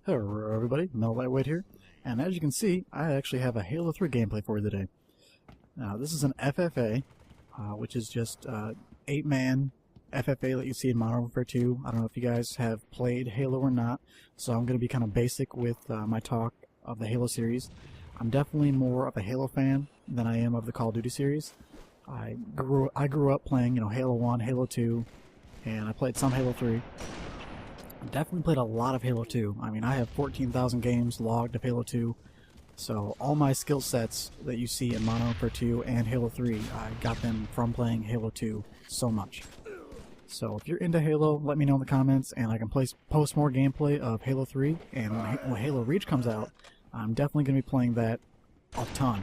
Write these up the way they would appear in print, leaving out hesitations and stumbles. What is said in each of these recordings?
Hello everybody, Mel Lightweight here, and as you can see, I actually have a Halo 3 gameplay for you today. Now this is an FFA, which is just 8-man FFA that you see in Modern Warfare 2. I don't know if you guys have played Halo or not, so I'm going to be kind of basic with my talk of the Halo series. I'm definitely more of a Halo fan than I am of the Call of Duty series. I grew up playing, Halo 1, Halo 2, and I played some Halo 3. Definitely played a lot of Halo 2. I mean, I have 14,000 games logged of Halo 2, so all my skill sets that you see in Modern Warfare 2 and Halo 3, I got them from playing Halo 2 so much. So if you're into Halo, let me know in the comments, and I can post more gameplay of Halo 3, and when Halo Reach comes out, I'm definitely going to be playing that a ton.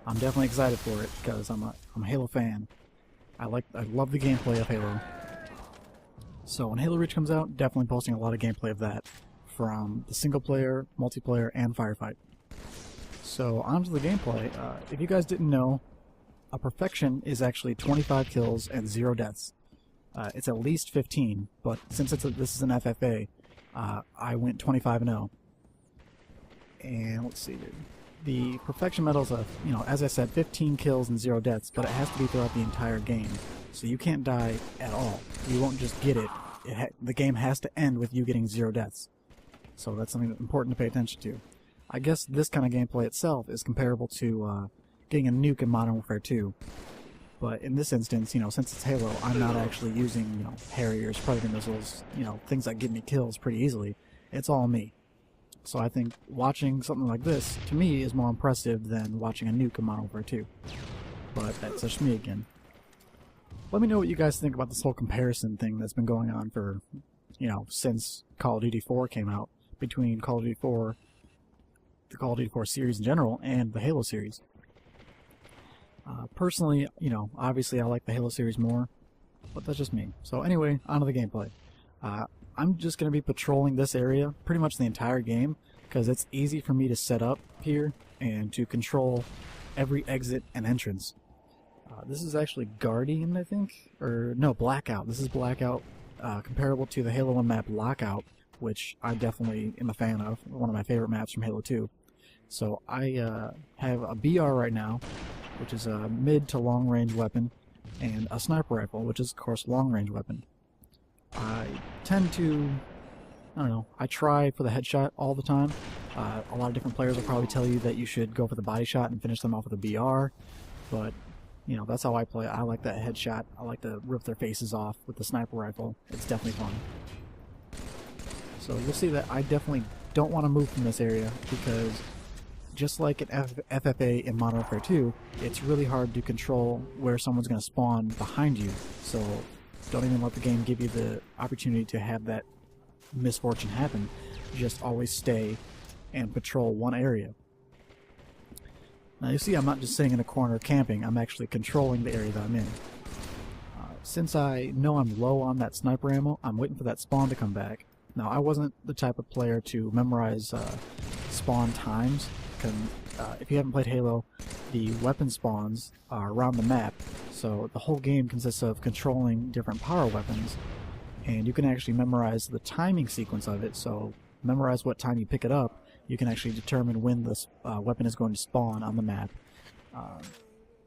I'm definitely excited for it, because I'm a Halo fan. I love the gameplay of Halo. So when Halo Reach comes out, definitely posting a lot of gameplay of that from the single player, multiplayer, and firefight. So on to the gameplay. If you guys didn't know, a Perfection is actually 25 kills and 0 deaths. It's at least 15, but since this is an FFA, I went 25-0. And let's see, the Perfection medal is as I said, 15 kills and 0 deaths, but it has to be throughout the entire game. So you can't die at all. You won't just get it. The game has to end with you getting 0 deaths. So that's something that's important to pay attention to. I guess this kind of gameplay itself is comparable to getting a nuke in Modern Warfare 2. But in this instance, since it's Halo, I'm not actually using, Harriers, Predator missiles, things that give me kills pretty easily. It's all me. So I think watching something like this, to me, is more impressive than watching a nuke in Modern Warfare 2. But that's just me again. Let me know what you guys think about this whole comparison thing that's been going on for, since Call of Duty 4 came out, between Call of Duty 4, the Call of Duty 4 series in general, and the Halo series. Personally, obviously I like the Halo series more, but that's just me. So anyway, on to the gameplay. I'm just going to be patrolling this area pretty much the entire game, because it's easy for me to set up here and to control every exit and entrance. This is actually Guardian, I think? Or, no, Blackout. This is Blackout, comparable to the Halo 1 map Lockout, which I definitely am a fan of, one of my favorite maps from Halo 2. So I have a BR right now, which is a mid to long range weapon, and a sniper rifle, which is, of course, long range weapon. I tend to, I try for the headshot all the time. A lot of different players will probably tell you that you should go for the body shot and finish them off with a BR, but that's how I play. I like that headshot. I like to rip their faces off with the sniper rifle. It's definitely fun. So you'll see that I definitely don't want to move from this area, because just like an FFA in Modern Warfare 2, it's really hard to control where someone's going to spawn behind you. So don't even let the game give you the opportunity to have that misfortune happen. Just always stay and patrol one area. Now you see I'm not just sitting in a corner camping, I'm actually controlling the area that I'm in. Since I know I'm low on that sniper ammo, I'm waiting for that spawn to come back. Now I wasn't the type of player to memorize spawn times, because if you haven't played Halo, the weapon spawns are around the map, so the whole game consists of controlling different power weapons, and you can actually memorize the timing sequence of it, so memorize what time you pick it up. You can actually determine when this weapon is going to spawn on the map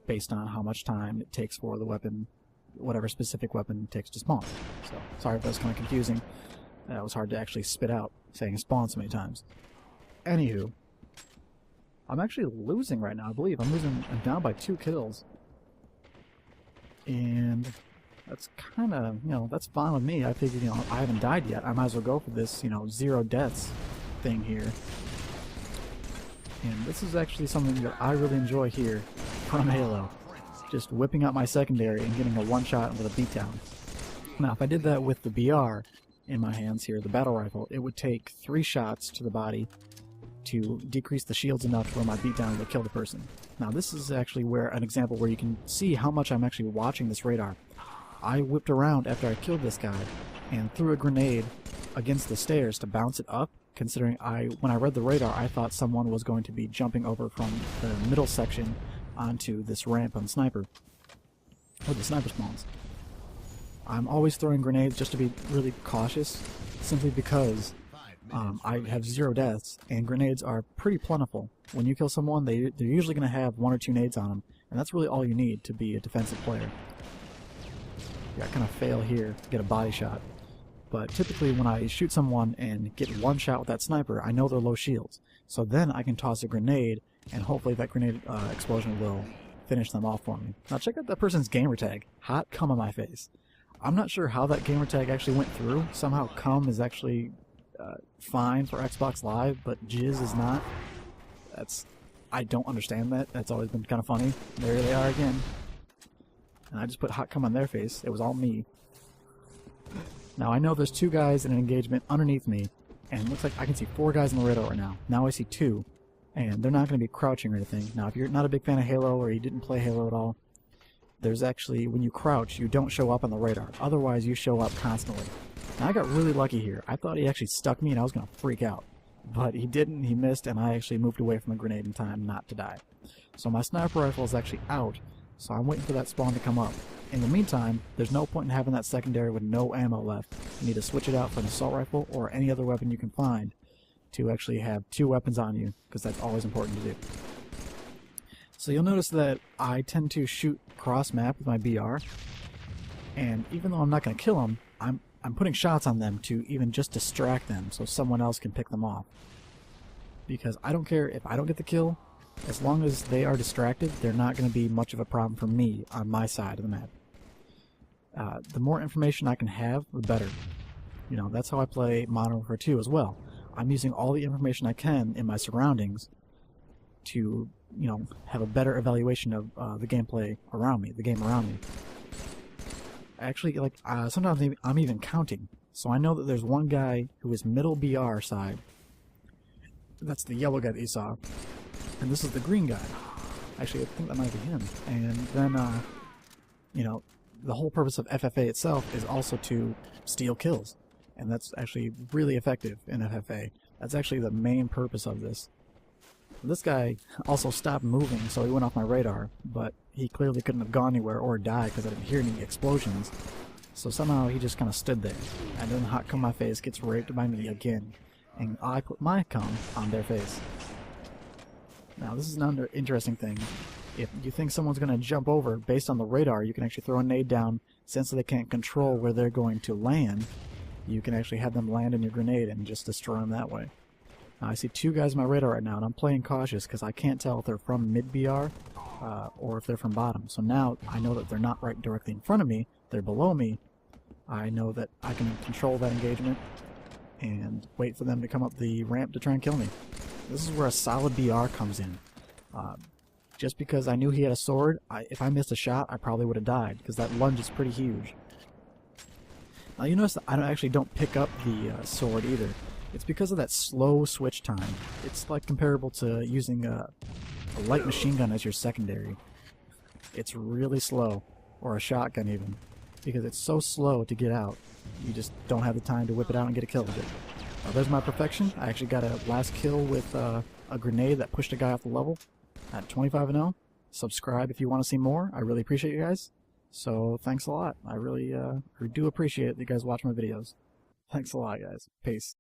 based on how much time it takes for the weapon, whatever specific weapon takes to spawn. So, sorry if that was kind of confusing. That was hard to actually spit out, saying spawn so many times. Anywho, I'm actually losing right now, I believe. I'm down by 2 kills. And that's kind of, that's fine with me. I figured, I haven't died yet. I might as well go for this, 0 deaths thing here. And this is actually something that I really enjoy here from Halo. Just whipping out my secondary and getting a one-shot with a beatdown. Now, if I did that with the BR in my hands here, the battle rifle, it would take 3 shots to the body to decrease the shields enough to where my beatdown would kill the person. Now, this is actually an example where you can see how much I'm actually watching this radar. I whipped around after I killed this guy and threw a grenade against the stairs to bounce it up, considering when I read the radar, I thought someone was going to be jumping over from the middle section onto this ramp on sniper, where the sniper spawns. I'm always throwing grenades just to be really cautious, simply because I have 0 deaths, and grenades are pretty plentiful. When you kill someone, they're usually going to have 1 or 2 nades on them, and that's really all you need to be a defensive player. Yeah, I kind of fail here, get a body shot. But typically when I shoot someone and get 1 shot with that sniper, I know they're low shields. So then I can toss a grenade, and hopefully that grenade explosion will finish them off for me. Now check out that person's gamertag. Hot cum on my face. I'm not sure how that gamertag actually went through. Somehow cum is actually fine for Xbox Live, but jizz is not. I don't understand that. That's always been kind of funny. There they are again. And I just put hot cum on their face. It was all me. Now I know there's 2 guys in an engagement underneath me, and it looks like I can see 4 guys on the radar right now. Now I see 2, and they're not going to be crouching or anything. Now if you're not a big fan of Halo or you didn't play Halo at all, there's actually, when you crouch, you don't show up on the radar. Otherwise you show up constantly. Now I got really lucky here. I thought he actually stuck me and I was going to freak out. But he didn't, he missed, and I actually moved away from a grenade in time not to die. So my sniper rifle is actually out, so I'm waiting for that spawn to come up. In the meantime, there's no point in having that secondary with no ammo left. You need to switch it out for an assault rifle or any other weapon you can find to actually have 2 weapons on you, because that's always important to do. So you'll notice that I tend to shoot cross-map with my BR, and even though I'm not going to kill them, I'm putting shots on them to even just distract them so someone else can pick them off. Because I don't care if I don't get the kill, as long as they are distracted, they're not going to be much of a problem for me on my side of the map. The more information I can have, the better. You know, that's how I play Modern Warfare 2 as well. I'm using all the information I can in my surroundings to, you know, have a better evaluation of the gameplay around me, the game around me. Actually, like, sometimes I'm even counting. So I know that there's 1 guy who is middle BR side. That's the yellow guy that you saw. And this is the green guy. Actually, I think that might be him. And then, you know, the whole purpose of FFA itself is also to steal kills. And that's actually really effective in FFA. That's actually the main purpose of this. This guy also stopped moving, so he went off my radar, but he clearly couldn't have gone anywhere or died because I didn't hear any explosions. So somehow he just kind of stood there. And then hot cum my face gets raped by me again. And I put my cum on their face. Now this is another interesting thing. If you think someone's going to jump over based on the radar, you can actually throw a nade down. Since they can't control where they're going to land, you can actually have them land in your grenade and just destroy them that way. Now I see 2 guys on my radar right now, and I'm playing cautious because I can't tell if they're from mid-BR or if they're from bottom. So now I know that they're not right directly in front of me, they're below me. I know that I can control that engagement and wait for them to come up the ramp to try and kill me. This is where a solid BR comes in. Just because I knew he had a sword, if I missed a shot, I probably would have died, because that lunge is pretty huge. Now you notice that I actually don't pick up the sword either. It's because of that slow switch time. It's like comparable to using a light machine gun as your secondary. It's really slow, or a shotgun even, because it's so slow to get out. You just don't have the time to whip it out and get a kill with it. There's my perfection. I actually got a last kill with a grenade that pushed a guy off the level at 25-0. Subscribe if you want to see more. I really appreciate you guys. So thanks a lot. I really do appreciate that you guys watch my videos. Thanks a lot, guys. Peace.